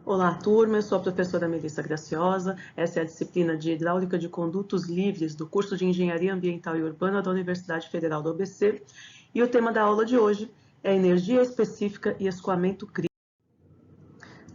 Olá, turma, eu sou a professora Melissa Graciosa, essa é a disciplina de Hidráulica de Condutos Livres do curso de Engenharia Ambiental e Urbana da Universidade Federal do ABC, e o tema da aula de hoje é Energia Específica e Escoamento Crítico.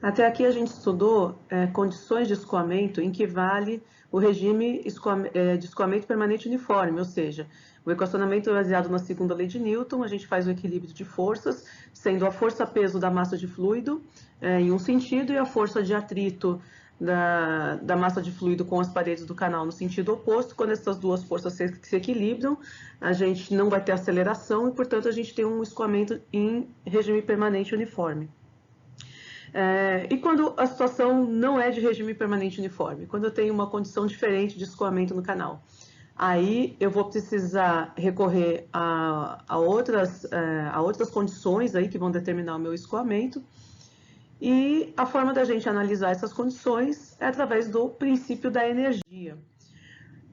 Até aqui a gente estudou condições de escoamento em que vale o regime de escoamento permanente uniforme, ou seja, o equacionamento é baseado na segunda lei de Newton, a gente faz o equilíbrio de forças, sendo a força-peso da massa de fluido em um sentido e a força de atrito da massa de fluido com as paredes do canal no sentido oposto. Quando essas duas forças se equilibram, a gente não vai ter aceleração e, portanto, a gente tem um escoamento em regime permanente uniforme. E quando a situação não é de regime permanente uniforme, quando eu tenho uma condição diferente de escoamento no canal, aí eu vou precisar recorrer a outras condições aí que vão determinar o meu escoamento, e a forma da gente analisar essas condições é através do princípio da energia.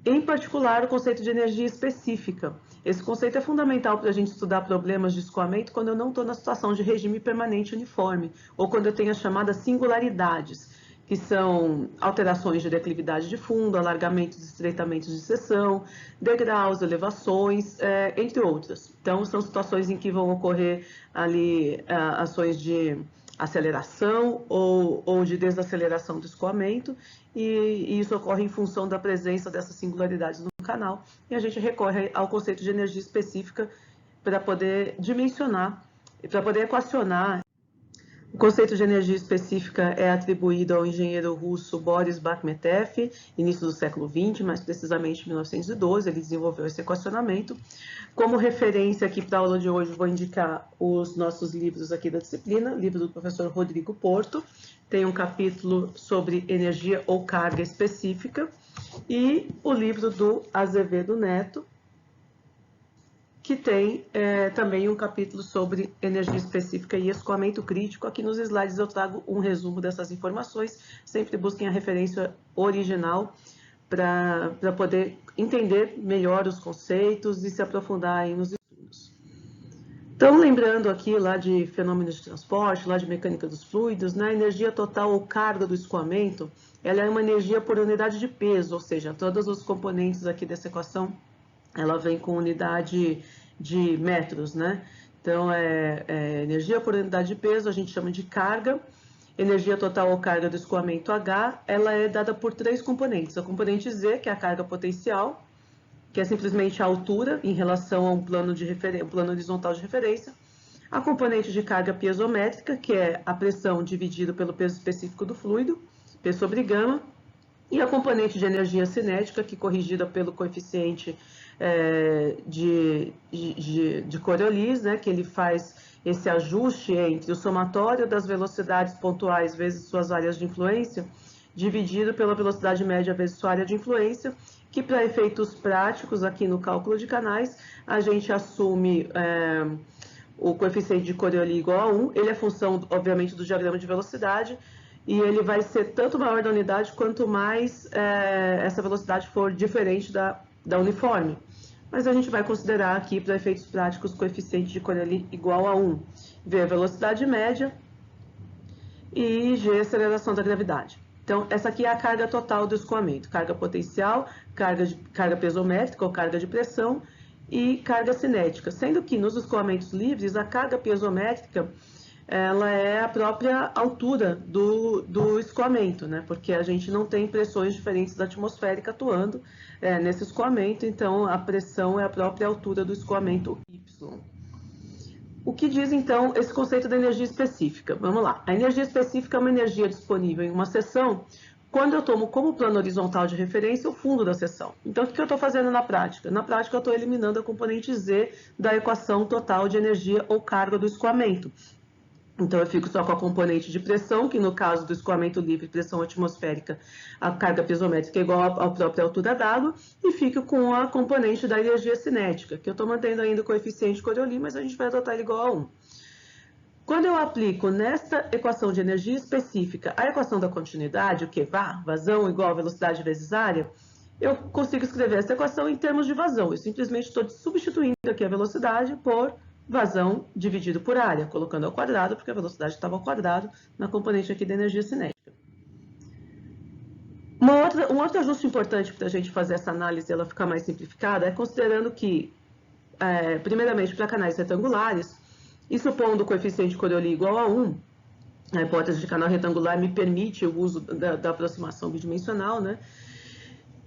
Em particular, o conceito de energia específica. Esse conceito é fundamental para a gente estudar problemas de escoamento quando eu não estou na situação de regime permanente uniforme, ou quando eu tenho as chamadas singularidades, que são alterações de declividade de fundo, alargamentos e estreitamentos de seção, degraus, elevações, entre outras. Então, são situações em que vão ocorrer ali ações de aceleração ou de desaceleração do escoamento, e isso ocorre em função da presença dessas singularidades no canal, e a gente recorre ao conceito de energia específica para poder dimensionar, para poder equacionar. O conceito de energia específica é atribuído ao engenheiro russo Boris Bakhmetev, início do século XX, mais precisamente em 1912, ele desenvolveu esse equacionamento. Como referência aqui para a aula de hoje, vou indicar os nossos livros aqui da disciplina, livro do professor Rodrigo Porto, tem um capítulo sobre energia ou carga específica, e o livro do Azevedo Neto, que tem também um capítulo sobre energia específica e escoamento crítico. Aqui nos slides eu trago um resumo dessas informações, sempre busquem a referência original para poder entender melhor os conceitos e se aprofundar aí nos estudos. Então, lembrando aqui lá de fenômenos de transporte, lá de mecânica dos fluidos, a energia total ou carga do escoamento, ela é uma energia por unidade de peso, ou seja, todos os componentes aqui dessa equação, ela vem com unidade de metros, né? Então, energia por unidade de peso, a gente chama de carga. Energia total ou carga do escoamento H, ela é dada por três componentes. A componente Z, que é a carga potencial, que é simplesmente a altura em relação a um plano horizontal de referência. A componente de carga piezométrica, que é a pressão dividida pelo peso específico do fluido, P sobre gama. E a componente de energia cinética, que corrigida pelo coeficiente de Coriolis, né, que ele faz esse ajuste entre o somatório das velocidades pontuais vezes suas áreas de influência, dividido pela velocidade média vezes sua área de influência, que para efeitos práticos aqui no cálculo de canais, a gente assume o coeficiente de Coriolis igual a 1, ele é função, obviamente, do diagrama de velocidade, e ele vai ser tanto maior da unidade quanto mais essa velocidade for diferente da uniforme. Mas a gente vai considerar aqui, para efeitos práticos, o coeficiente de Coriolis igual a 1. V, velocidade média, e G, aceleração da gravidade. Então, essa aqui é a carga total do escoamento. Carga potencial, carga pesométrica ou carga de pressão e carga cinética. Sendo que nos escoamentos livres, a carga piezométrica ela é a própria altura do escoamento, né? Porque a gente não tem pressões diferentes da atmosférica atuando nesse escoamento, então a pressão é a própria altura do escoamento Y. O que diz, então, esse conceito da energia específica? Vamos lá. A energia específica é uma energia disponível em uma seção quando eu tomo como plano horizontal de referência o fundo da seção. Então, o que eu estou fazendo na prática? Na prática, eu estou eliminando a componente Z da equação total de energia ou carga do escoamento. Então, eu fico só com a componente de pressão, que no caso do escoamento livre, pressão atmosférica, a carga piezométrica é igual à própria altura d'água, e fico com a componente da energia cinética, que eu estou mantendo ainda o coeficiente Coriolis, mas a gente vai adotar ele igual a 1. Quando eu aplico nesta equação de energia específica a equação da continuidade, o que? Vazão igual a velocidade vezes área, eu consigo escrever essa equação em termos de vazão. Eu simplesmente estou substituindo aqui a velocidade por vazão dividido por área, colocando ao quadrado, porque a velocidade estava ao quadrado na componente aqui da energia cinética. Um outro ajuste importante para a gente fazer essa análise e ela ficar mais simplificada é considerando que, primeiramente, para canais retangulares, e supondo o coeficiente Coriolis igual a 1, a hipótese de canal retangular me permite o uso da aproximação bidimensional, né?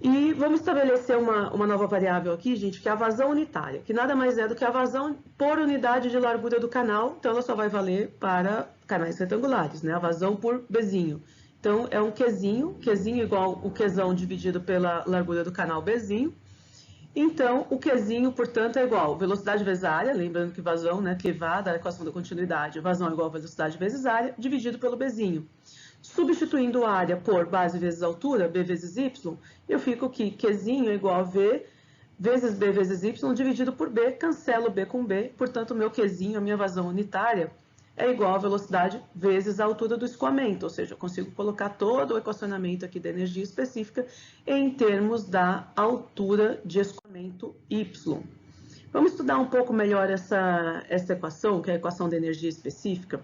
E vamos estabelecer uma nova variável aqui, gente, que é a vazão unitária, que nada mais é do que a vazão por unidade de largura do canal, então ela só vai valer para canais retangulares, né? A vazão por Bzinho. Então, é um Qzinho igual o Qzão dividido pela largura do canal Bzinho. Então, o Qzinho, portanto, é igual velocidade vezes área, lembrando que vazão, né, QVA da equação da continuidade, vazão é igual a velocidade vezes área, dividido pelo Bzinho. Substituindo a área por base vezes altura, B vezes Y, eu fico que Qzinho é igual a V vezes B vezes Y dividido por B, cancelo B com B, portanto, o meu Qzinho, a minha vazão unitária, é igual a velocidade vezes a altura do escoamento, ou seja, eu consigo colocar todo o equacionamento aqui da energia específica em termos da altura de escoamento Y. Vamos estudar um pouco melhor essa equação, que é a equação da energia específica.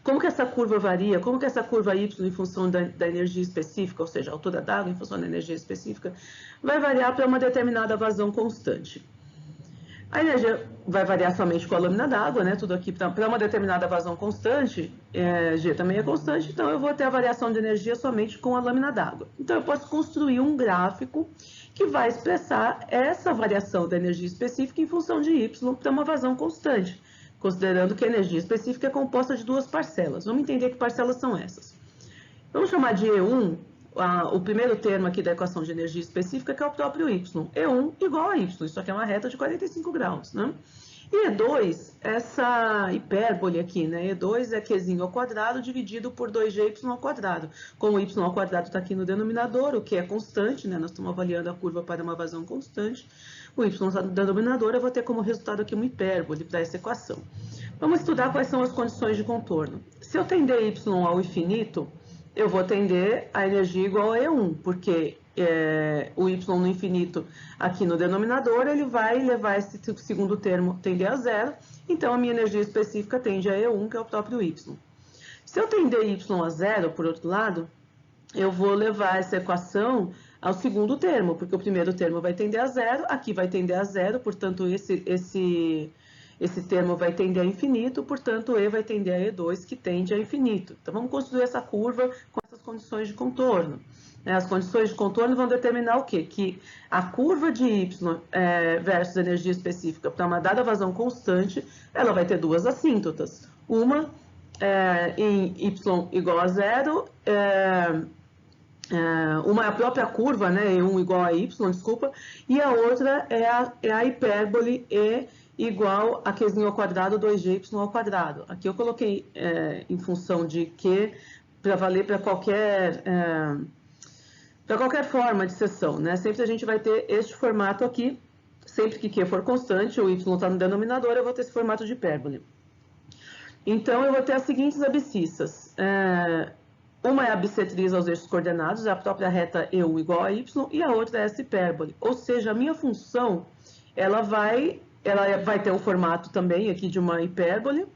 Como que essa curva varia, como que essa curva Y em função da energia específica, ou seja, a altura d'água em função da energia específica, vai variar para uma determinada vazão constante. A energia vai variar somente com a lâmina d'água, né? Tudo aqui para uma determinada vazão constante, G também é constante, então eu vou ter a variação de energia somente com a lâmina d'água. Então eu posso construir um gráfico que vai expressar essa variação da energia específica em função de Y para uma vazão constante, considerando que a energia específica é composta de duas parcelas. Vamos entender que parcelas são essas. Vamos chamar de E1, o primeiro termo aqui da equação de energia específica, que é o próprio Y. E1 igual a Y, isso aqui é uma reta de 45 graus, né? E E2, essa hipérbole aqui, né? E2 é Qzinho ao quadrado dividido por 2GY ao quadrado. Como o Y ao quadrado está aqui no denominador, o que é constante, né? Nós estamos avaliando a curva para uma vazão constante. O Y está no denominador, eu vou ter como resultado aqui uma hipérbole para essa equação. Vamos estudar quais são as condições de contorno. Se eu tender Y ao infinito, eu vou tender a energia igual a E1, porque o Y no infinito aqui no denominador, ele vai levar esse segundo termo tender a zero, então a minha energia específica tende a E1, que é o próprio Y. Se eu tender Y a zero, por outro lado, eu vou levar essa equação ao segundo termo, porque o primeiro termo vai tender a zero, aqui vai tender a zero, portanto esse termo vai tender a infinito, portanto, E vai tender a E2, que tende a infinito. Então, vamos construir essa curva com essas condições de contorno. As condições de contorno vão determinar o quê? Que a curva de Y versus energia específica para uma dada vazão constante, ela vai ter duas assíntotas. Uma em Y igual a zero, uma é a própria curva, né, E1 igual a Y, desculpa, e a outra é a hipérbole E igual a Qzinho ao quadrado 2GY ao quadrado. Aqui eu coloquei em função de Q para valer para qualquer forma de seção, né? Sempre a gente vai ter este formato aqui, sempre que Q for constante, o Y está no denominador, eu vou ter esse formato de hipérbole. Então, eu vou ter as seguintes abscissas. Uma é a bissetriz aos eixos coordenados, é a própria reta E1 igual a Y, e a outra é essa hipérbole. Ou seja, a minha função, ela vai ter um formato também aqui de uma hipérbole,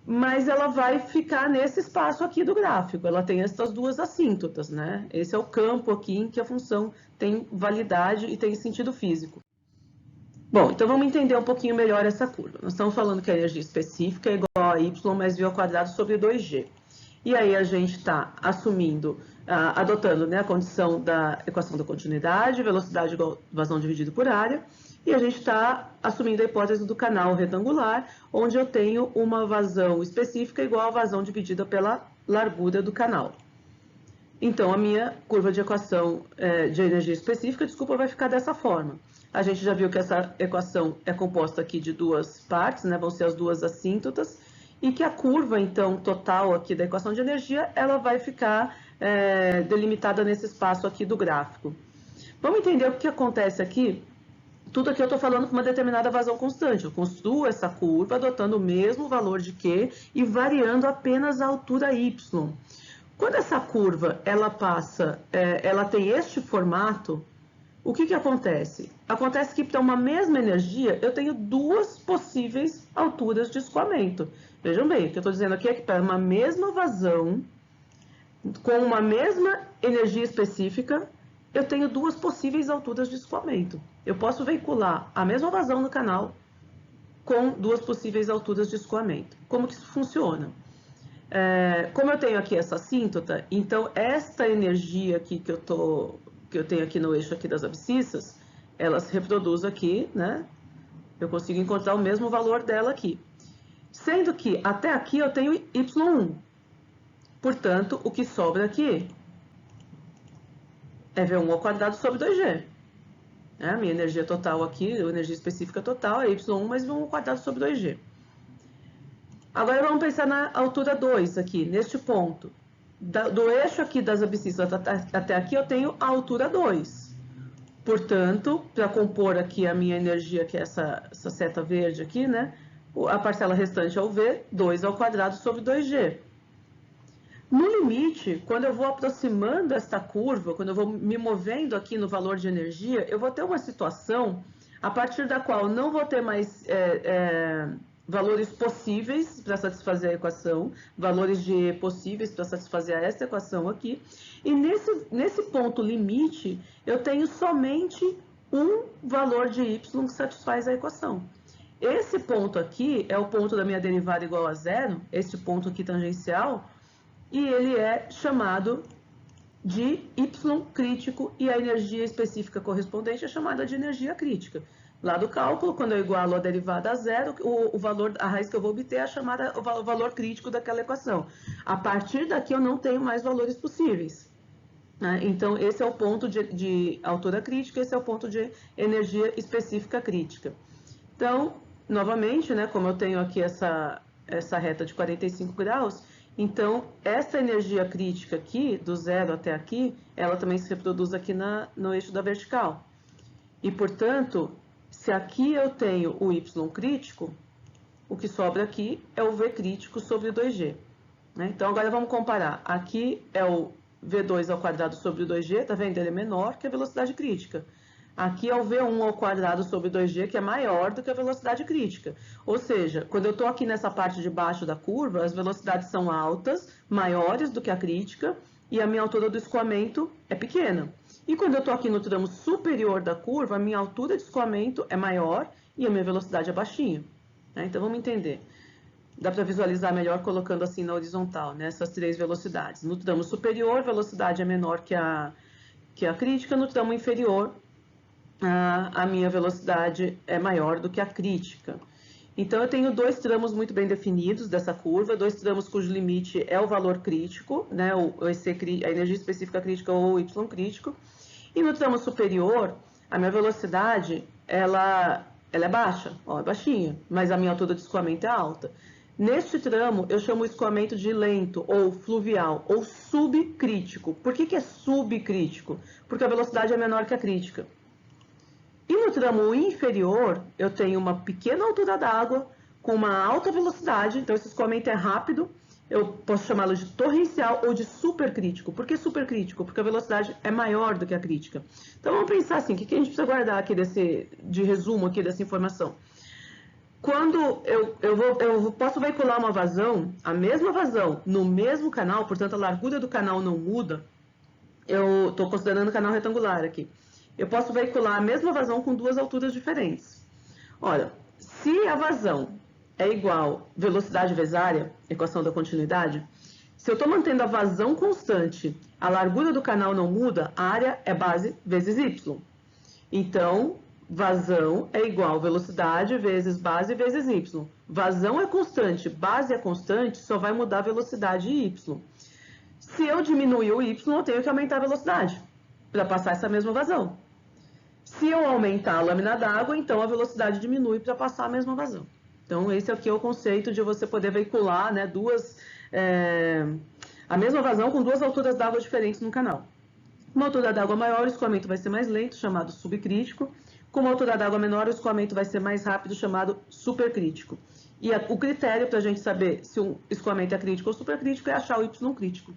mas ela vai ficar nesse espaço aqui do gráfico. Ela tem essas duas assíntotas, né? Esse é o campo aqui em que a função tem validade e tem sentido físico. Bom, então vamos entender um pouquinho melhor essa curva. Nós estamos falando que a energia específica é igual a Y mais V ao quadrado sobre 2G. E aí a gente está assumindo, adotando, né, a condição da equação da continuidade, velocidade igual a vazão dividido por área, e a gente está assumindo a hipótese do canal retangular, onde eu tenho uma vazão específica igual a vazão dividida pela largura do canal. Então, a minha curva de equação de energia específica, vai ficar dessa forma. A gente já viu que essa equação é composta aqui de duas partes, né, vão ser as duas assíntotas, e que a curva, então, total aqui da equação de energia, ela vai ficar delimitada nesse espaço aqui do gráfico. Vamos entender o que acontece aqui. Tudo aqui eu estou falando com uma determinada vazão constante. Eu construo essa curva adotando o mesmo valor de Q e variando apenas a altura Y. Quando essa curva ela passa, ela tem este formato, O que acontece? Acontece que para uma mesma energia, eu tenho duas possíveis alturas de escoamento. Vejam bem, o que eu estou dizendo aqui é que para uma mesma vazão, com uma mesma energia específica, eu tenho duas possíveis alturas de escoamento. Eu posso veicular a mesma vazão no canal com duas possíveis alturas de escoamento. Como que isso funciona? Como eu tenho aqui essa assíntota, então esta energia aqui que eu tenho aqui no eixo aqui das abscissas, ela se reproduz aqui, né? Eu consigo encontrar o mesmo valor dela aqui. Sendo que até aqui eu tenho y1. Portanto, o que sobra aqui é V1 ao quadrado sobre 2G. A minha energia total aqui, a energia específica total, é y1 mais V1 ao quadrado sobre 2G. Agora vamos pensar na altura 2 aqui, neste ponto. Do eixo aqui das abscissas até aqui eu tenho a altura 2. Portanto, para compor aqui a minha energia, que é essa seta verde aqui, né? A parcela restante é o V, 2 ao quadrado sobre 2G. No limite, quando eu vou aproximando esta curva, quando eu vou me movendo aqui no valor de energia, eu vou ter uma situação a partir da qual não vou ter mais valores possíveis para satisfazer a equação, valores de E possíveis para satisfazer esta equação aqui. E nesse ponto limite, eu tenho somente um valor de y que satisfaz a equação. Esse ponto aqui é o ponto da minha derivada igual a zero, esse ponto aqui tangencial, e ele é chamado de y crítico e a energia específica correspondente é chamada de energia crítica. Lá do cálculo, quando eu igualo a derivada a zero, a raiz que eu vou obter é chamada o valor crítico daquela equação. A partir daqui eu não tenho mais valores possíveis. Né? Então, esse é o ponto de altura crítica, esse é o ponto de energia específica crítica. Então, novamente, né, como eu tenho aqui essa reta de 45 graus, então, essa energia crítica aqui, do zero até aqui, ela também se reproduz aqui no eixo da vertical. E, portanto, se aqui eu tenho o y crítico, o que sobra aqui é o V crítico sobre 2G. Né? Então, agora vamos comparar. Aqui é o V2 ao quadrado sobre 2G, tá vendo? Ele é menor que a velocidade crítica. Aqui é o V1 ao quadrado sobre 2G, que é maior do que a velocidade crítica. Ou seja, quando eu estou aqui nessa parte de baixo da curva, as velocidades são altas, maiores do que a crítica, e a minha altura do escoamento é pequena. E quando eu estou aqui no tramo superior da curva, a minha altura de escoamento é maior e a minha velocidade é baixinha. Né? Então, vamos entender. Dá para visualizar melhor colocando assim na horizontal, né? Essas três velocidades. No tramo superior, a velocidade é menor que a crítica, no tramo inferior, a minha velocidade é maior do que a crítica. Então, eu tenho dois tramos muito bem definidos dessa curva, dois tramos cujo limite é o valor crítico, né, a energia específica crítica ou o y crítico. E no tramo superior, a minha velocidade, ela é baixa, ó, é baixinha, mas a minha altura de escoamento é alta. Neste tramo, eu chamo o escoamento de lento, ou fluvial, ou subcrítico. Por que é subcrítico? Porque a velocidade é menor que a crítica. E no tramo inferior, eu tenho uma pequena altura d'água com uma alta velocidade, então esse escoamento é rápido, eu posso chamá-lo de torrencial ou de supercrítico. Por que supercrítico? Porque a velocidade é maior do que a crítica. Então vamos pensar assim, o que a gente precisa guardar aqui de resumo aqui dessa informação? Quando eu posso veicular uma vazão, a mesma vazão, no mesmo canal, portanto a largura do canal não muda, eu estou considerando o canal retangular aqui. Eu posso veicular a mesma vazão com duas alturas diferentes. Ora, se a vazão é igual velocidade vezes área, equação da continuidade, se eu estou mantendo a vazão constante, a largura do canal não muda, a área é base vezes y. Então, vazão é igual velocidade vezes base vezes y. Vazão é constante, base é constante, só vai mudar a velocidade y. Se eu diminuir o y, eu tenho que aumentar a velocidade para passar essa mesma vazão. Se eu aumentar a lâmina d'água, então a velocidade diminui para passar a mesma vazão. Então, esse aqui é o conceito de você poder veicular, né, a mesma vazão com duas alturas d'água diferentes no canal. Uma altura d'água maior, o escoamento vai ser mais lento, chamado subcrítico. Com uma altura d'água menor, o escoamento vai ser mais rápido, chamado supercrítico. E o critério para a gente saber se um escoamento é crítico ou supercrítico é achar o y crítico.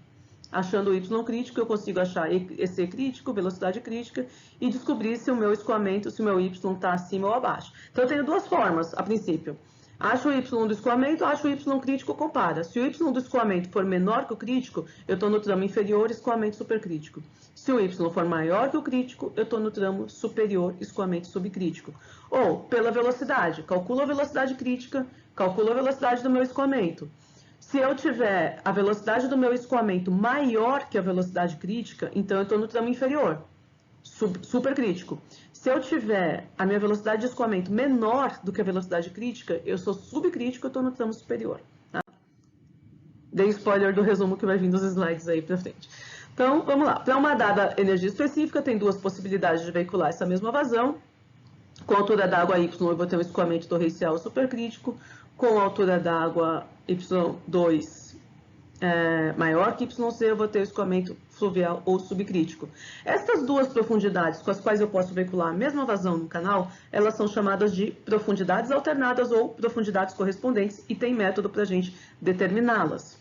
Achando o Y crítico, eu consigo achar EC crítico, velocidade crítica, e descobrir se o meu escoamento, se o meu Y está acima ou abaixo. Então, eu tenho duas formas, a princípio. Acho o Y do escoamento, acho o Y crítico, compara. Se o Y do escoamento for menor que o crítico, eu estou no tramo inferior, escoamento supercrítico. Se o Y for maior que o crítico, eu estou no tramo superior, escoamento subcrítico. Ou, pela velocidade, calculo a velocidade crítica, calculo a velocidade do meu escoamento. Se eu tiver a velocidade do meu escoamento maior que a velocidade crítica, então eu estou no tramo inferior, supercrítico. Se eu tiver a minha velocidade de escoamento menor do que a velocidade crítica, eu sou subcrítico, eu estou no tramo superior. Tá? Dei spoiler do resumo que vai vir dos slides aí para frente. Então, vamos lá. Para uma dada energia específica, tem duas possibilidades de veicular essa mesma vazão. Com a altura d'água Y, eu vou ter um escoamento torrencial supercrítico. Com a altura d'água Y2 maior que YC, eu vou ter o escoamento fluvial ou subcrítico. Essas duas profundidades com as quais eu posso veicular a mesma vazão no canal, elas são chamadas de profundidades alternadas ou profundidades correspondentes e tem método para a gente determiná-las.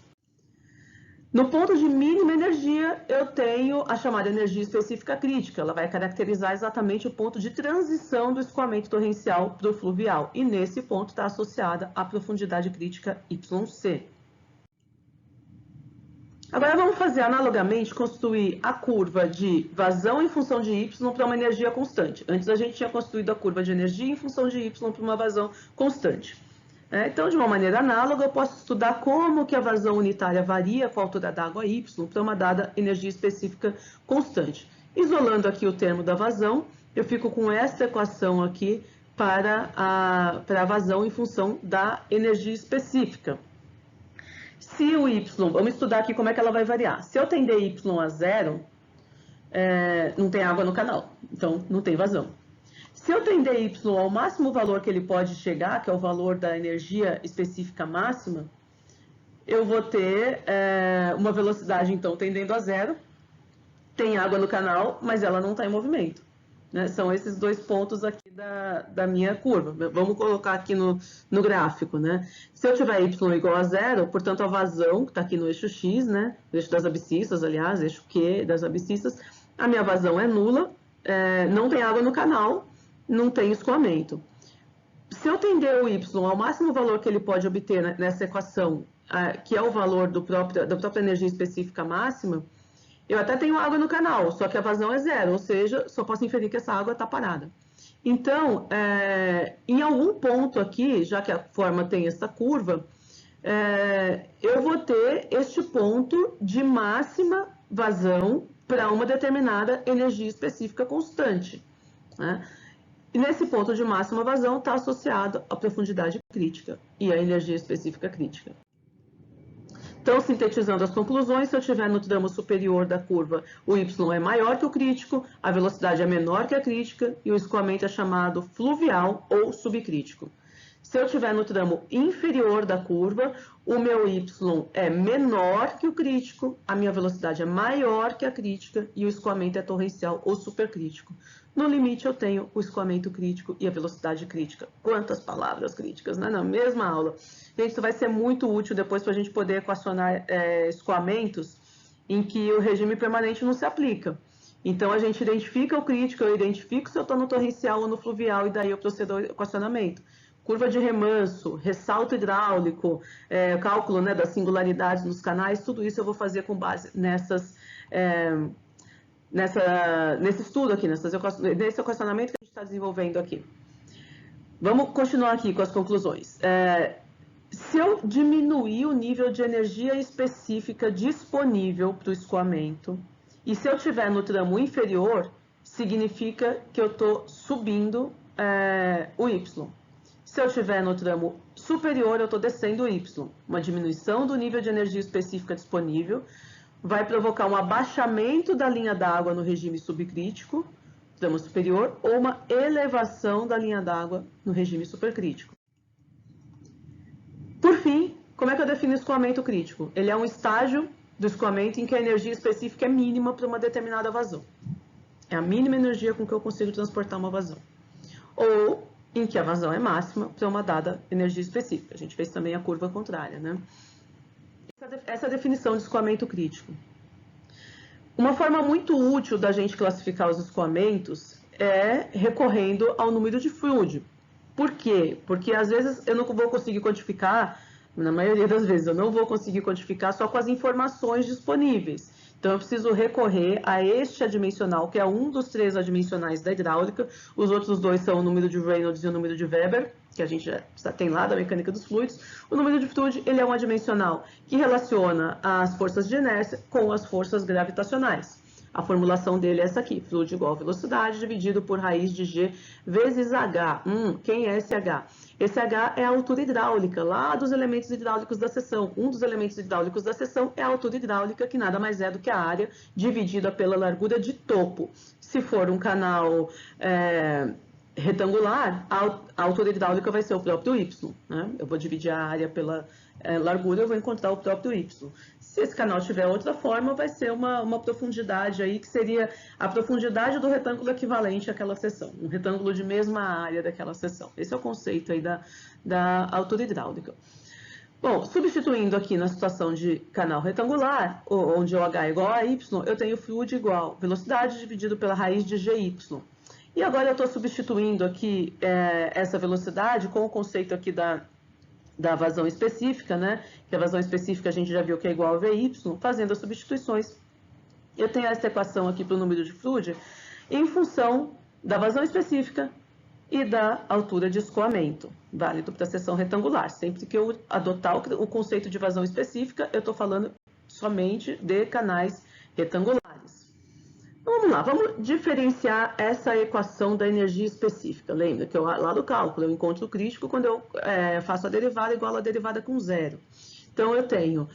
No ponto de mínima energia, eu tenho a chamada energia específica crítica. Ela vai caracterizar exatamente o ponto de transição do escoamento torrencial para o fluvial. E nesse ponto está associada a profundidade crítica YC. Agora vamos fazer analogamente, construir a curva de vazão em função de Y para uma energia constante. Antes a gente tinha construído a curva de energia em função de Y para uma vazão constante. Então, de uma maneira análoga, eu posso estudar como que a vazão unitária varia com a altura d'água Y para uma dada energia específica constante. Isolando aqui o termo da vazão, eu fico com esta equação aqui para a vazão em função da energia específica. Se o Y, vamos estudar aqui como é que ela vai variar. Se eu tender Y a zero, não tem água no canal, então não tem vazão. Se eu tender Y ao máximo valor que ele pode chegar, que é o valor da energia específica máxima, eu vou ter uma velocidade, então, tendendo a zero. Tem água no canal, mas ela não está em movimento. Né? São esses dois pontos aqui da minha curva. Vamos colocar aqui no gráfico. Né? Se eu tiver Y igual a zero, portanto, a vazão, que está aqui no eixo X, né? No eixo das abscissas, aliás, eixo Q das abscissas, a minha vazão é nula, não tem água no canal, não tem escoamento. Se eu tender o Y ao máximo valor que ele pode obter nessa equação, que é o valor da própria energia específica máxima, eu até tenho água no canal, só que a vazão é zero, ou seja, só posso inferir que essa água está parada. Então, em algum ponto aqui, já que a forma tem essa curva, eu vou ter este ponto de máxima vazão para uma determinada energia específica constante. Né? E nesse ponto de máxima vazão está associado a profundidade crítica e a energia específica crítica. Então, sintetizando as conclusões, se eu estiver no tramo superior da curva, o Y é maior que o crítico, a velocidade é menor que a crítica e o escoamento é chamado fluvial ou subcrítico. Se eu estiver no tramo inferior da curva, o meu Y é menor que o crítico, a minha velocidade é maior que a crítica e o escoamento é torrencial ou supercrítico. No limite, eu tenho o escoamento crítico e a velocidade crítica. Quantas palavras críticas, né? Na mesma aula. Gente, isso vai ser muito útil depois para a gente poder equacionar escoamentos em que o regime permanente não se aplica. Então, a gente identifica o crítico, eu identifico se eu estou no torrencial ou no fluvial, e daí eu procedo ao equacionamento. Curva de remanso, ressalto hidráulico, cálculo, né, das singularidades nos canais, tudo isso eu vou fazer com base nesse estudo aqui, nesse equacionamento que a gente está desenvolvendo aqui. Vamos continuar aqui com as conclusões. Se eu diminuir o nível de energia específica disponível para o escoamento, e se eu estiver no tramo inferior, significa que eu estou subindo o Y. Se eu estiver no tramo superior, eu estou descendo o Y. Uma diminuição do nível de energia específica disponível vai provocar um abaixamento da linha d'água no regime subcrítico, tramo superior, ou uma elevação da linha d'água no regime supercrítico. Por fim, como é que eu defino o escoamento crítico? Ele é um estágio do escoamento em que a energia específica é mínima para uma determinada vazão. É a mínima energia com que eu consigo transportar uma vazão. Ou em que a vazão é máxima para uma dada energia específica. A gente fez também a curva contrária, né? Essa é a definição de escoamento crítico. Uma forma muito útil da gente classificar os escoamentos é recorrendo ao número de fluid. Por quê? Porque às vezes eu não vou conseguir quantificar, na maioria das vezes eu não vou conseguir quantificar só com as informações disponíveis. Então eu preciso recorrer a este adimensional, que é um dos 3 adimensionais da hidráulica. Os outros 2 são o número de Reynolds e o número de Weber, que a gente já tem lá da mecânica dos fluidos. O número de fluid, ele é um adimensional que relaciona as forças de inércia com as forças gravitacionais. A formulação dele é essa aqui, fluid igual velocidade dividido por raiz de G vezes H. Quem é esse H? Esse H é a altura hidráulica, lá dos elementos hidráulicos da seção. Um dos elementos hidráulicos da seção é a altura hidráulica, que nada mais é do que a área dividida pela largura de topo. Se for um canal retangular, a altura hidráulica vai ser o próprio Y, né? Eu vou dividir a área pela largura, eu vou encontrar o próprio Y. Se esse canal tiver outra forma, vai ser uma profundidade aí, que seria a profundidade do retângulo equivalente àquela seção, um retângulo de mesma área daquela seção. Esse é o conceito aí da altura hidráulica. Bom, substituindo aqui na situação de canal retangular, onde o H é igual a Y, eu tenho fluid igual velocidade dividido pela raiz de GY. E agora eu estou substituindo aqui essa velocidade com o conceito aqui da vazão específica, né? Que a vazão específica a gente já viu que é igual a VY, fazendo as substituições. Eu tenho essa equação aqui para o número de fluid em função da vazão específica e da altura de escoamento, válido para a seção retangular. Sempre que eu adotar o conceito de vazão específica, eu estou falando somente de canais retangulares. Vamos lá, vamos diferenciar essa equação da energia específica. Lembra que lá do cálculo eu encontro o crítico quando eu faço a derivada igual a derivada com zero. Então eu tenho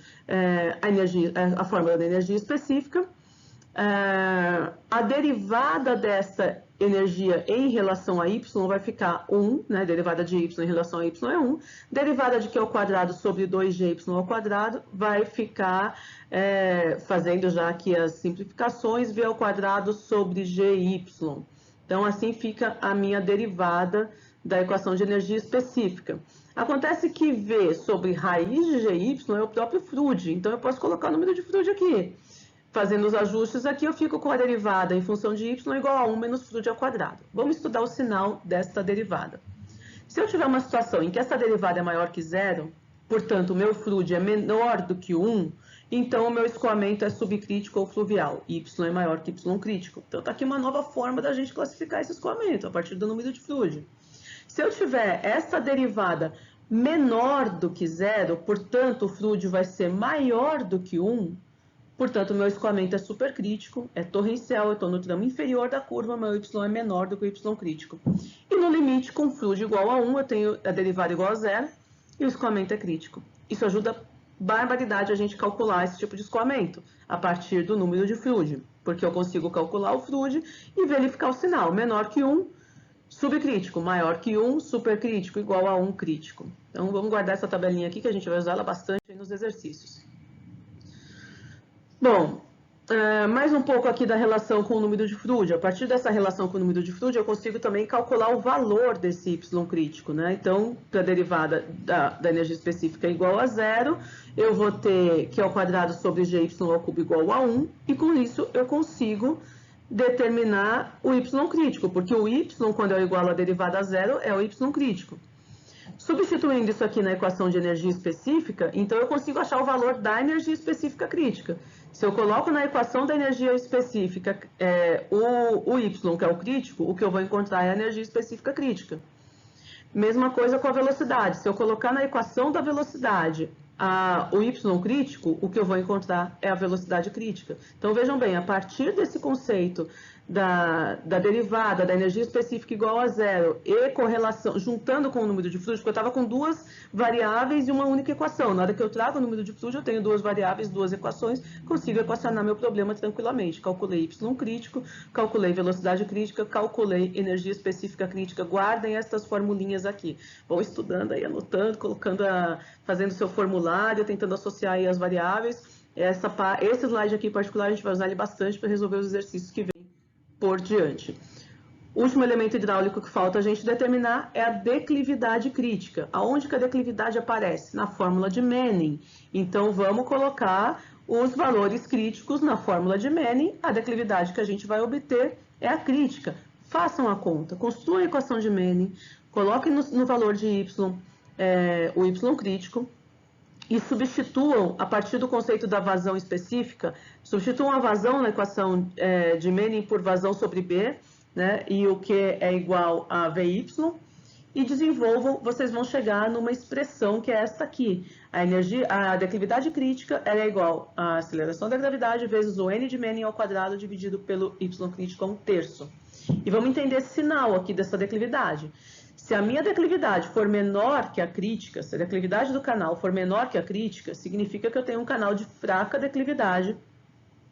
a fórmula da energia específica, a derivada dessa energia em relação a y vai ficar 1, né? Derivada de y em relação a y é 1. Derivada de q ao quadrado sobre 2gy ao quadrado vai ficar, fazendo já aqui as simplificações, v ao quadrado sobre gy. Então, assim fica a minha derivada da equação de energia específica. Acontece que v sobre raiz de gy é o próprio fluid, então eu posso colocar o número de fluid aqui. Fazendo os ajustes aqui, eu fico com a derivada em função de y igual a 1 menos fluid ao quadrado. Vamos estudar o sinal desta derivada. Se eu tiver uma situação em que essa derivada é maior que zero, portanto, o meu fluid é menor do que 1, então o meu escoamento é subcrítico ou fluvial. Y é maior que y crítico. Então, está aqui uma nova forma da gente classificar esse escoamento, a partir do número de fluid. Se eu tiver essa derivada menor do que zero, portanto, o fluid vai ser maior do que 1, portanto, o meu escoamento é supercrítico, é torrencial, eu estou no tramo inferior da curva, meu y é menor do que o y crítico. E no limite, com fluid igual a 1, eu tenho a derivada igual a zero e o escoamento é crítico. Isso ajuda barbaridade a gente calcular esse tipo de escoamento a partir do número de fluid, porque eu consigo calcular o fluid e verificar o sinal. Menor que 1, subcrítico, maior que 1, supercrítico, igual a 1 crítico. Então, vamos guardar essa tabelinha aqui, que a gente vai usar ela bastante aí nos exercícios. Bom, mais um pouco aqui da relação com o número de fluid. A partir dessa relação com o número de fluid, eu consigo também calcular o valor desse y crítico, né? Então, para a derivada da energia específica igual a zero, eu vou ter q ao quadrado sobre gy ao cubo igual a 1, e com isso eu consigo determinar o y crítico, porque o y, quando é igual à derivada a zero, é o y crítico. Substituindo isso aqui na equação de energia específica, então eu consigo achar o valor da energia específica crítica. Se eu coloco na equação da energia específica o y, que é o crítico, o que eu vou encontrar é a energia específica crítica. Mesma coisa com a velocidade. Se eu colocar na equação da velocidade o y crítico, o que eu vou encontrar é a velocidade crítica. Então, vejam bem, a partir desse conceito da derivada da energia específica igual a zero e correlação, juntando com o número de fluid, porque eu estava com duas variáveis e uma única equação. Na hora que eu trago o número de fluid, eu tenho duas variáveis, duas equações, consigo equacionar meu problema tranquilamente. Calculei y crítico, calculei velocidade crítica, calculei energia específica crítica. Guardem estas formulinhas aqui. Vão estudando aí, anotando, colocando, fazendo seu formulário, tentando associar aí as variáveis. Esse slide aqui em particular, a gente vai usar ele bastante para resolver os exercícios que vêm por diante. O último elemento hidráulico que falta a gente determinar é a declividade crítica. Aonde que a declividade aparece? Na fórmula de Manning. Então, vamos colocar os valores críticos na fórmula de Manning, a declividade que a gente vai obter é a crítica. Façam a conta, construam a equação de Manning, coloquem no valor de y o y crítico e substituam, a partir do conceito da vazão específica, substituam a vazão na equação de Manning por vazão sobre B, né, e o que é igual a Vy, e desenvolvam, vocês vão chegar numa expressão que é esta aqui. A declividade crítica ela é igual à aceleração da gravidade vezes o n de Manning ao quadrado dividido pelo y crítico a 1/3. E vamos entender esse sinal aqui dessa declividade. Se a minha declividade for menor que a crítica, se a declividade do canal for menor que a crítica, significa que eu tenho um canal de fraca declividade.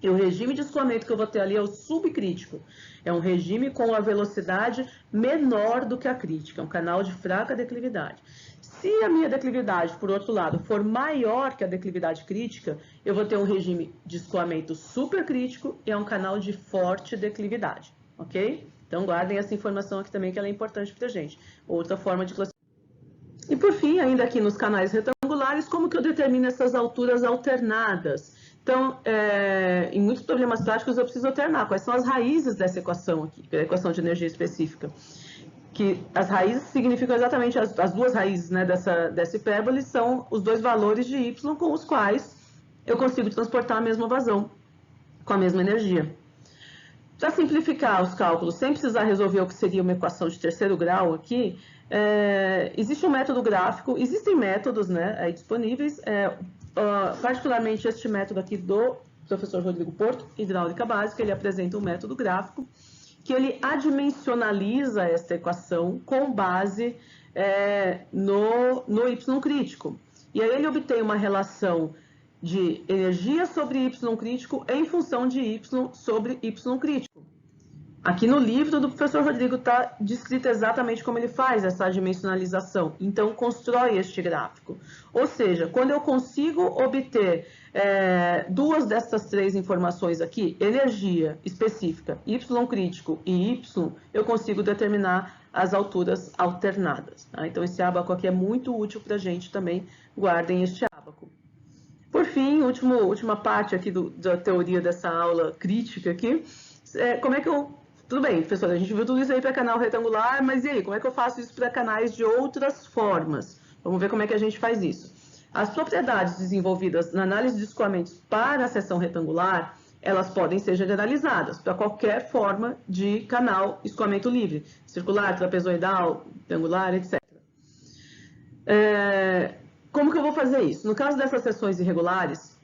E o regime de escoamento que eu vou ter ali é o subcrítico. É um regime com a velocidade menor do que a crítica, é um canal de fraca declividade. Se a minha declividade, por outro lado, for maior que a declividade crítica, eu vou ter um regime de escoamento supercrítico e é um canal de forte declividade, ok? Então guardem essa informação aqui também que ela é importante para a gente. Outra forma de classificar. E por fim, ainda aqui nos canais retangulares, como que eu determino essas alturas alternadas? Então, em muitos problemas práticos eu preciso alternar. Quais são as raízes dessa equação aqui, que é a equação de energia específica? Que as raízes significam exatamente as duas raízes, né, dessa hipérbole, são os dois valores de y com os quais eu consigo transportar a mesma vazão com a mesma energia. Para simplificar os cálculos, sem precisar resolver o que seria uma equação de terceiro grau aqui, existe um método gráfico, existem métodos, né, aí disponíveis, particularmente este método aqui do professor Rodrigo Porto, hidráulica básica, ele apresenta um método gráfico que ele adimensionaliza esta equação com base no y crítico. E aí ele obtém uma relação de energia sobre y crítico em função de y sobre y crítico. Aqui no livro do professor Rodrigo está descrito exatamente como ele faz essa dimensionalização. Então, constrói este gráfico. Ou seja, quando eu consigo obter duas dessas três informações aqui, energia específica, y crítico e y, eu consigo determinar as alturas alternadas. Tá? Então, esse ábaco aqui é muito útil para a gente também. Guardem este ábaco. Por fim, última parte aqui da teoria dessa aula crítica aqui, como é que eu... Tudo bem, professor, a gente viu tudo isso aí para canal retangular, mas e aí, como é que eu faço isso para canais de outras formas? Vamos ver como é que a gente faz isso. As propriedades desenvolvidas na análise de escoamentos para a seção retangular, elas podem ser generalizadas para qualquer forma de canal escoamento livre, circular, trapezoidal, triangular, etc. Como que eu vou fazer isso? No caso dessas seções irregulares,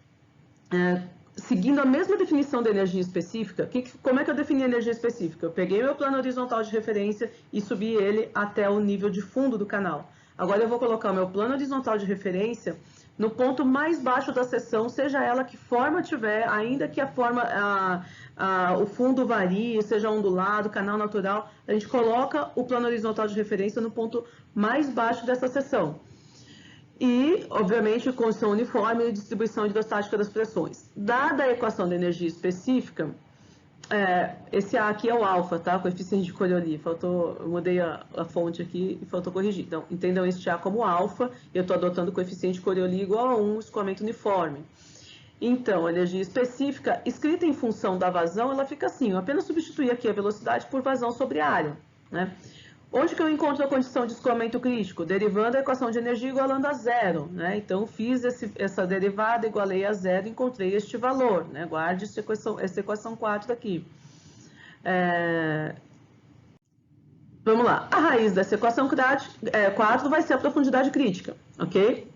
seguindo a mesma definição da energia específica, como é que eu defini a energia específica? Eu peguei meu plano horizontal de referência e subi ele até o nível de fundo do canal. Agora eu vou colocar o meu plano horizontal de referência no ponto mais baixo da seção, seja ela que forma tiver, ainda que o fundo varie, seja ondulado, canal natural, a gente coloca o plano horizontal de referência no ponto mais baixo dessa seção. E, obviamente, condição uniforme e distribuição hidrostática das pressões. Dada a equação de energia específica, esse A aqui é o alfa, tá? Coeficiente de Coriolis. Eu mudei a fonte aqui e faltou corrigir. Então, entendam este A como alfa, eu estou adotando o coeficiente de Coriolis igual a 1, escoamento uniforme. Então, a energia específica, escrita em função da vazão, ela fica assim, eu apenas substituir aqui a velocidade por vazão sobre a área, né? Onde que eu encontro a condição de escoamento crítico? Derivando a equação de energia igualando a zero, né? Então, fiz essa derivada, igualei a zero, encontrei este valor, né? Guarde essa equação 4 aqui. Vamos lá. A raiz dessa equação 4 vai ser a profundidade crítica, ok?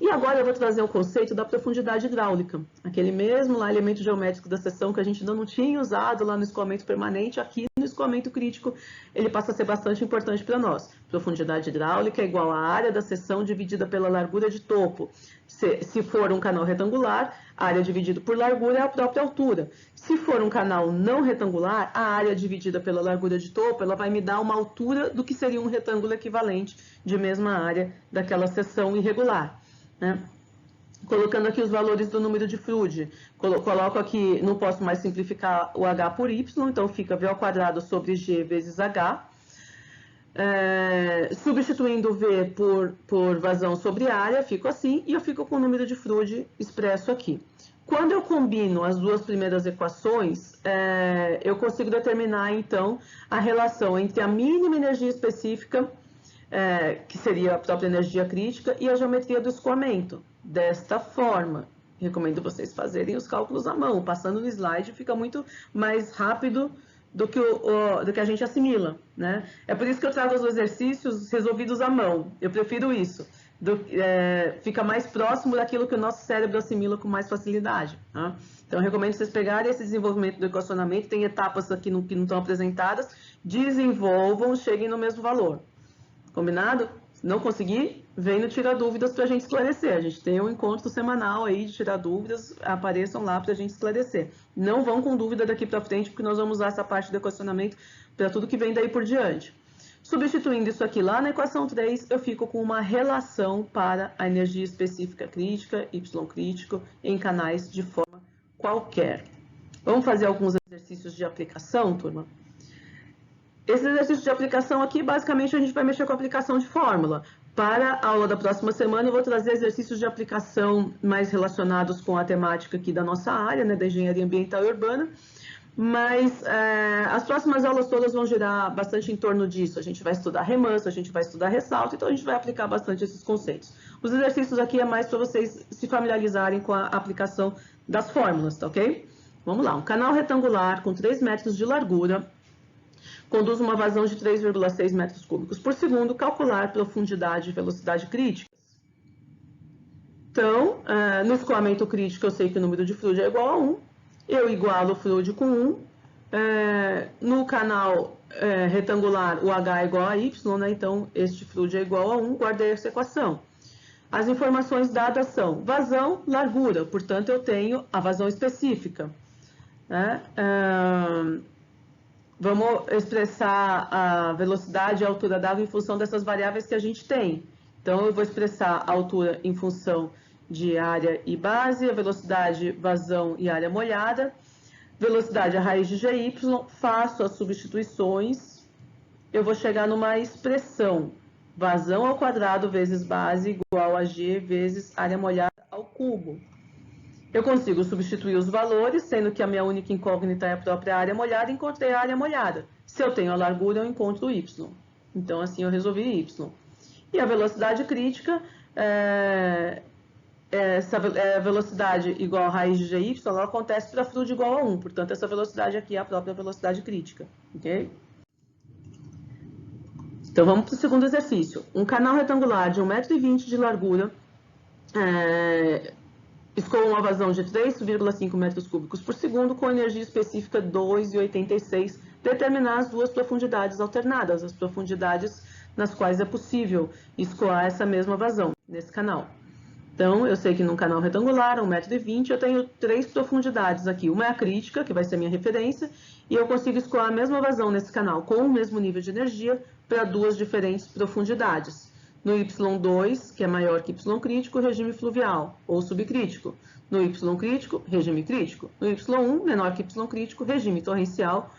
E agora eu vou trazer o conceito da profundidade hidráulica, aquele mesmo lá elemento geométrico da seção que a gente ainda não tinha usado lá no escoamento permanente, aqui no escoamento crítico ele passa a ser bastante importante para nós. Profundidade hidráulica é igual à área da seção dividida pela largura de topo. Se for um canal retangular, a área dividida por largura é a própria altura. Se for um canal não retangular, a área dividida pela largura de topo, ela vai me dar uma altura do que seria um retângulo equivalente de mesma área daquela seção irregular. Né? Colocando aqui os valores do número de Froude, coloco aqui, não posso mais simplificar o H por Y, então fica V ao quadrado sobre G vezes H. Substituindo V por vazão sobre área, fico assim, e eu fico com o número de Froude expresso aqui. Quando eu combino as duas primeiras equações, eu consigo determinar, então, a relação entre a mínima energia específica, que seria a própria energia crítica, e a geometria do escoamento. Desta forma, recomendo vocês fazerem os cálculos à mão. Passando no slide fica muito mais rápido do que a gente assimila, né? É por isso que eu trago os exercícios resolvidos à mão. Eu prefiro isso. Fica mais próximo daquilo que o nosso cérebro assimila com mais facilidade. Tá? Então, eu recomendo vocês pegarem esse desenvolvimento do equacionamento, tem etapas aqui que não estão apresentadas, desenvolvam, cheguem no mesmo valor. Combinado? Se não conseguir, vem no Tira Dúvidas para a gente esclarecer. A gente tem um encontro semanal aí de tirar dúvidas, apareçam lá para a gente esclarecer. Não vão com dúvida daqui para frente, porque nós vamos usar essa parte do equacionamento para tudo que vem daí por diante. Substituindo isso aqui lá na equação 3, eu fico com uma relação para a energia específica crítica, Y crítico, em canais de forma qualquer. Vamos fazer alguns exercícios de aplicação, turma? Esse exercício de aplicação aqui, basicamente, a gente vai mexer com a aplicação de fórmula. Para a aula da próxima semana, eu vou trazer exercícios de aplicação mais relacionados com a temática aqui da nossa área, né, da engenharia ambiental e urbana. Mas as próximas aulas todas vão girar bastante em torno disso. A gente vai estudar remanso, a gente vai estudar ressalto, então a gente vai aplicar bastante esses conceitos. Os exercícios aqui é mais para vocês se familiarizarem com a aplicação das fórmulas, tá ok? Vamos lá, um canal retangular com 3 metros de largura conduz uma vazão de 3,6 metros cúbicos por segundo, calcular profundidade e velocidade críticas. Então, no escoamento crítico eu sei que o número de fluido é igual a 1, eu igualo o fluido com 1, no canal retangular o H é igual a Y, né? Então este fluido é igual a 1, guardei essa equação. As informações dadas são vazão, largura, portanto eu tenho a vazão específica. Né? Vamos expressar a velocidade e a altura da água em função dessas variáveis que a gente tem. Então, eu vou expressar a altura em função de área e base, a velocidade, vazão e área molhada. Velocidade, a raiz de GY, faço as substituições. Eu vou chegar numa expressão, vazão ao quadrado vezes base igual a G vezes área molhada ao cubo. Eu consigo substituir os valores, sendo que a minha única incógnita é a própria área molhada, encontrei a área molhada. Se eu tenho a largura, eu encontro o Y. Então, assim, eu resolvi Y. E a velocidade crítica, essa velocidade igual a raiz de GY, ela acontece para fluido igual a 1. Portanto, essa velocidade aqui é a própria velocidade crítica. Ok? Então, vamos para o segundo exercício. Um canal retangular de 1,20 m de largura escoa uma vazão de 3,5 metros cúbicos por segundo com energia específica 2,86. Determinar as duas profundidades alternadas, as profundidades nas quais é possível escoar essa mesma vazão nesse canal. Então, eu sei que num canal retangular, 1,20 m, eu tenho 3 profundidades aqui. Uma é a crítica, que vai ser a minha referência, e eu consigo escoar a mesma vazão nesse canal com o mesmo nível de energia para 2 diferentes profundidades. No Y2, que é maior que Y crítico, regime fluvial ou subcrítico. No Y crítico, regime crítico. No Y1, menor que Y crítico, regime torrencial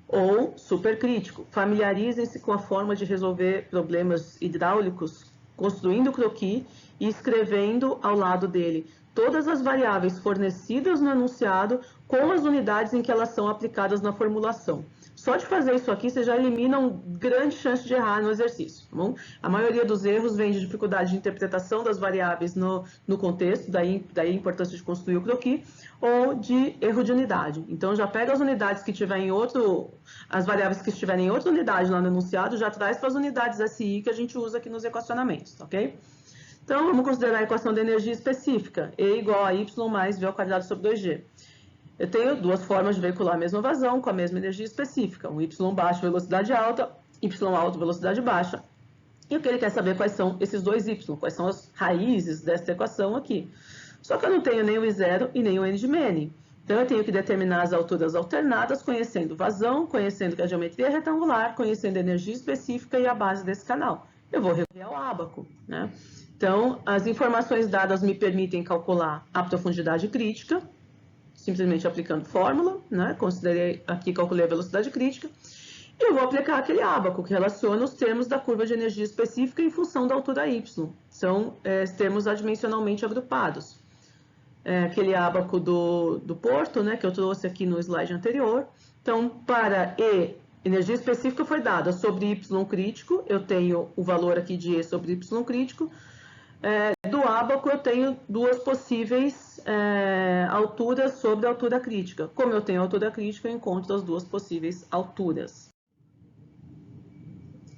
ou supercrítico. Familiarizem-se com a forma de resolver problemas hidráulicos, construindo o croquis e escrevendo ao lado dele todas as variáveis fornecidas no enunciado com as unidades em que elas são aplicadas na formulação. Só de fazer isso aqui, vocês já eliminam grande chance de errar no exercício, tá bom? A maioria dos erros vem de dificuldade de interpretação das variáveis no contexto, daí a importância de construir o croquis, ou de erro de unidade. Então, já pega as unidades que tiver em as variáveis que estiverem em outra unidade lá no enunciado, já traz para as unidades SI que a gente usa aqui nos equacionamentos, ok? Então, vamos considerar a equação de energia específica, E igual a Y mais V ao quadrado sobre 2G. Eu tenho duas formas de veicular a mesma vazão com a mesma energia específica. Um Y baixo, velocidade alta, Y alto, velocidade baixa. E o que ele quer saber quais são esses dois Y, quais são as raízes dessa equação aqui. Só que eu não tenho nem o I0 e nem o N de Mene. Então, eu tenho que determinar as alturas alternadas, conhecendo vazão, conhecendo que a geometria é retangular, conhecendo a energia específica e a base desse canal. Eu vou recorrer ao ábaco, né? Então, as informações dadas me permitem calcular a profundidade crítica, simplesmente aplicando fórmula, né? Considerei aqui, calculei a velocidade crítica, e eu vou aplicar aquele ábaco que relaciona os termos da curva de energia específica em função da altura y. São termos adimensionalmente agrupados. aquele ábaco do Porto, né, que eu trouxe aqui no slide anterior. Então, para E, energia específica foi dada sobre Y crítico, eu tenho o valor aqui de E sobre Y crítico. Do ábaco, eu tenho duas possíveis alturas sobre a altura crítica. Como eu tenho a altura crítica, eu encontro as duas possíveis alturas.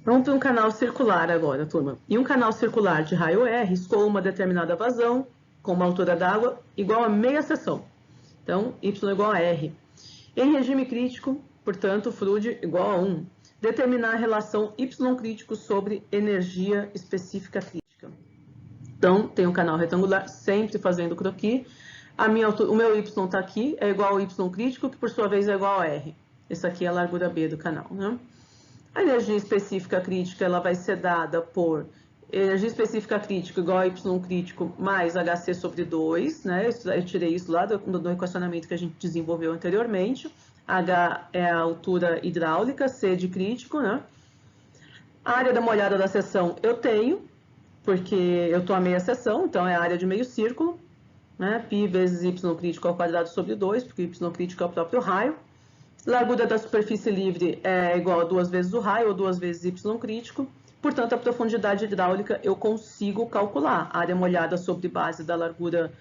Vamos para um canal circular agora, turma. Em um canal circular de raio R, escoa uma determinada vazão com uma altura d'água igual a meia seção. Então, Y igual a R. Em regime crítico, portanto, fluid igual a 1. Determinar a relação Y crítico sobre energia específica crítica. Então, tem um canal retangular, sempre fazendo croquis. O meu Y está aqui, é igual ao Y crítico, que por sua vez é igual a R. Essa aqui é a largura B do canal, né? A energia específica crítica, ela vai ser dada por energia específica crítica igual a Y crítico mais HC sobre 2, né? Eu tirei isso lá do equacionamento que a gente desenvolveu anteriormente. H é a altura hidráulica, C de crítico, né? A área da molhada da seção eu tenho, porque eu estou a meia seção, então é a área de meio círculo, né? Π vezes Y crítico ao quadrado sobre 2, porque Y crítico é o próprio raio. Largura da superfície livre é igual a 2 vezes o raio ou 2 vezes Y crítico. Portanto, a profundidade hidráulica eu consigo calcular. A área molhada sobre base da largura...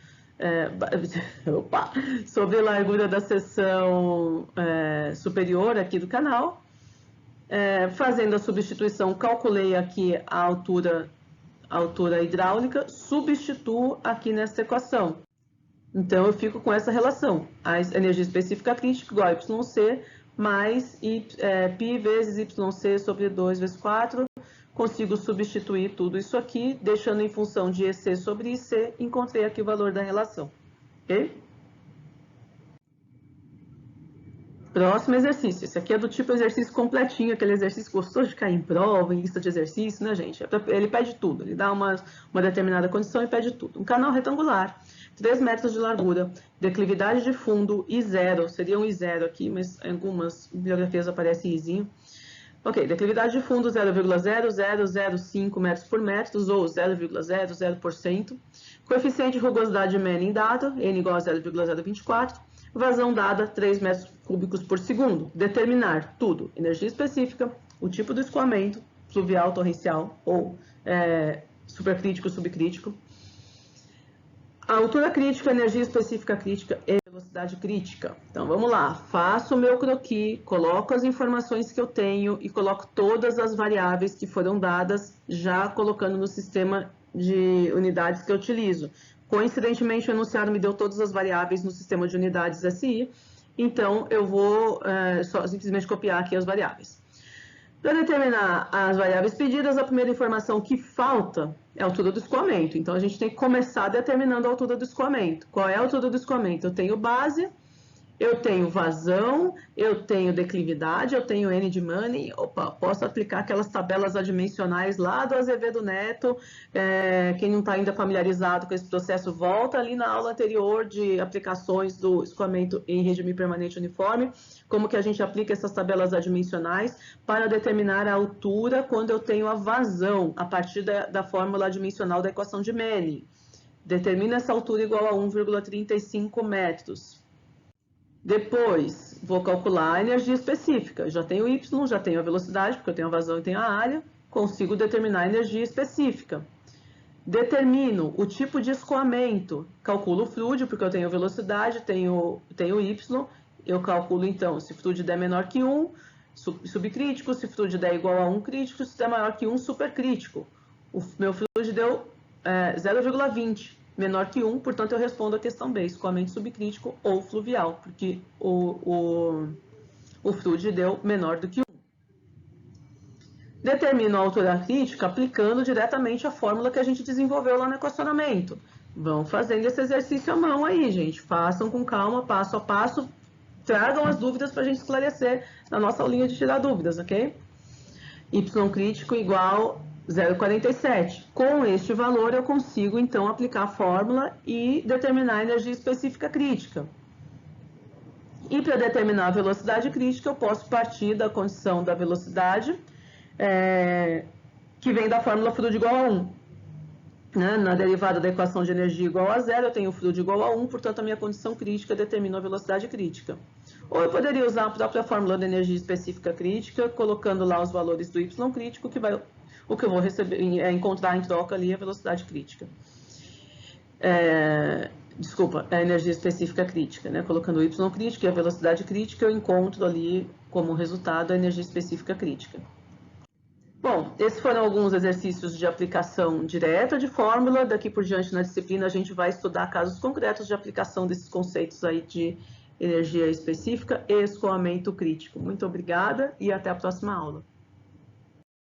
sobre a largura da seção superior aqui do canal. Fazendo a substituição, calculei aqui a altura hidráulica, substituo aqui nessa equação. Então, eu fico com essa relação. A energia específica crítica igual a YC mais π vezes YC sobre 2 vezes 4. Consigo substituir tudo isso aqui, deixando em função de EC sobre IC, encontrei aqui o valor da relação. Ok? Próximo exercício. Esse aqui é do tipo exercício completinho, aquele exercício gostoso de cair em prova, em lista de exercício, né, gente? Ele pede tudo, ele dá uma determinada condição e pede tudo. Um canal retangular, 3 metros de largura, declividade de fundo I0, seria um I0 aqui, mas em algumas bibliografias aparece Izinho. Ok, declividade de fundo 0,0005 metros por metro, ou 0,00%. Coeficiente de rugosidade de Manning dado, N igual a 0,024. Vazão dada, 3 metros cúbicos por segundo. Determinar tudo, energia específica, o tipo do escoamento, fluvial, torrencial ou supercrítico, subcrítico. A altura crítica, energia específica crítica e velocidade crítica. Então, vamos lá. Faço o meu croquis, coloco as informações que eu tenho e coloco todas as variáveis que foram dadas, já colocando no sistema de unidades que eu utilizo. Coincidentemente, o enunciado me deu todas as variáveis no sistema de unidades SI, então eu vou só simplesmente copiar aqui as variáveis. Para determinar as variáveis pedidas, a primeira informação que falta é a altura do escoamento. Então, a gente tem que começar determinando a altura do escoamento. Qual é a altura do escoamento? Eu tenho base, eu tenho vazão, eu tenho declividade, eu tenho N de Manning. Opa, posso aplicar aquelas tabelas adimensionais lá do Azevedo Neto. Quem não está ainda familiarizado com esse processo, volta ali na aula anterior de aplicações do escoamento em regime permanente uniforme. Como que a gente aplica essas tabelas adimensionais para determinar a altura quando eu tenho a vazão, a partir da fórmula adimensional da equação de Manning. Determina essa altura igual a 1,35 metros. Depois, vou calcular a energia específica. Já tenho Y, já tenho a velocidade, porque eu tenho a vazão e tenho a área. Consigo determinar a energia específica. Determino o tipo de escoamento. Calculo o fluido, porque eu tenho velocidade, tenho Y. Eu calculo, então, se o fluido der menor que 1, subcrítico. Se o fluido der igual a 1, crítico. Se der maior que 1, supercrítico. O meu fluido deu 0,20. Menor que 1, portanto, eu respondo a questão B, escoamento subcrítico ou fluvial, porque o fluid deu menor do que 1. Determino a altura crítica aplicando diretamente a fórmula que a gente desenvolveu lá no equacionamento. Vão fazendo esse exercício à mão aí, gente. Façam com calma, passo a passo. Tragam as dúvidas para a gente esclarecer na nossa aulinha de tirar dúvidas, ok? Y crítico igual 0,47. Com este valor, eu consigo, então, aplicar a fórmula e determinar a energia específica crítica. E para determinar a velocidade crítica, eu posso partir da condição da velocidade, que vem da fórmula fluid igual a 1. né? Na derivada da equação de energia igual a zero, eu tenho o fluido igual a 1, portanto, a minha condição crítica determina a velocidade crítica. Ou eu poderia usar a própria fórmula da energia específica crítica, colocando lá os valores do y crítico, o que eu vou receber, encontrar em troca ali a velocidade crítica. Desculpa, a energia específica crítica, né? Colocando o y crítico e a velocidade crítica, eu encontro ali como resultado a energia específica crítica. Bom, esses foram alguns exercícios de aplicação direta de fórmula. Daqui por diante, na disciplina, a gente vai estudar casos concretos de aplicação desses conceitos aí de energia específica e escoamento crítico. Muito obrigada e até a próxima aula.